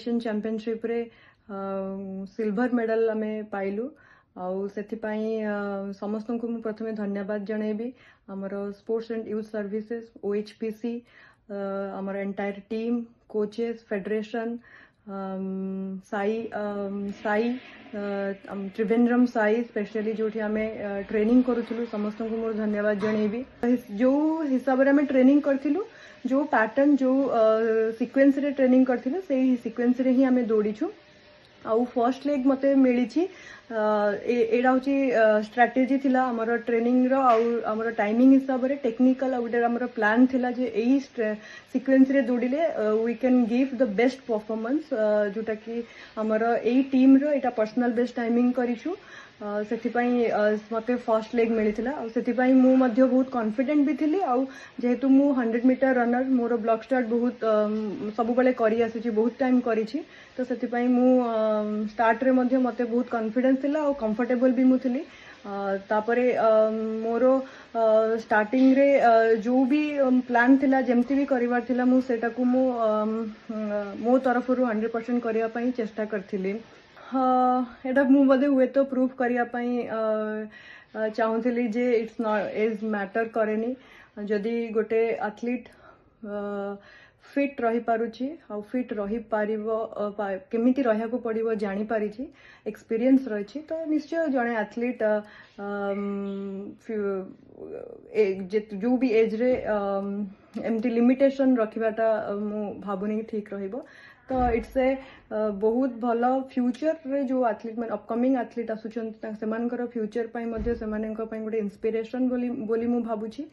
Asian championship रे silver medal आम पाइलु समस्त को मुझे प्रथम धन्यवाद जनइबी आमर sports and youth services OHPC आमर entire team coaches federation Sai Sai Trivandrum Sai specially जो आम ट्रेनिंग करूँ समस्त को मोर धन्यवाद जनइबी जो हिसाब से आम ट्रेनिंग करूँ जो पैटर्न जो सीक्वेंस रे ट्रेनिंग करथिलु से सीक्वेंस रे ही आमे दौड़ीछु आउ फर्स्ट लेग मते मिली एडा होची स्ट्रेटेजी थिला हमर ट्रेनिंग रो आउ हमर टाइमिंग हिसाब रे टेक्निकल आउ हमर प्लान थिला जे एई सीक्वेंस रे दौड़िले we can give the best performance जोटा कि हमर एई टीम रो एटा पर्सनल बेस्ट टाइमिंग करिछु मते फर्स्ट लेग मिली बहुत कॉन्फिडेंट भी थी जेहेतु मु 100 मीटर रनर मोर ब्लॉक स्टार्ट बहुत सब बेले करी आसी बहुत टाइम करी तो से स्टार्ट रे मते बहुत कॉन्फिडेंस थिला और कंफर्टेबल भी मु थी तापरे मोर स्टार्टिंग रे जो भी प्लान थिला जेमती भी करिवार थिला मु सेटा को मो तरफ 100% करिया पई चेष्टा करथिली एटा मु बदे हुए तो प्रूफ करिया चाहूली जे इट्स नॉट एज मैटर करेनी जदि गोटे एथलीट फिट रही पारुची आ फिट रही पारिबो केमिति रहिया को पड़िबो जानि पारिची एक्सपीरियंस रही तो निश्चय जड़े एथलीट जो भी एज रे एमती लिमिटेशन रखिबाटा मु भाबुनी ठीक रहिबो तो इट्स ए बहुत भल फ्यूचर रे जो एथलीट मैंने अपकमिंग एथलीट आसुचंती फ्यूचर पाई मध्य गोटे इंस्पिरेशन बोली मु भाबुची।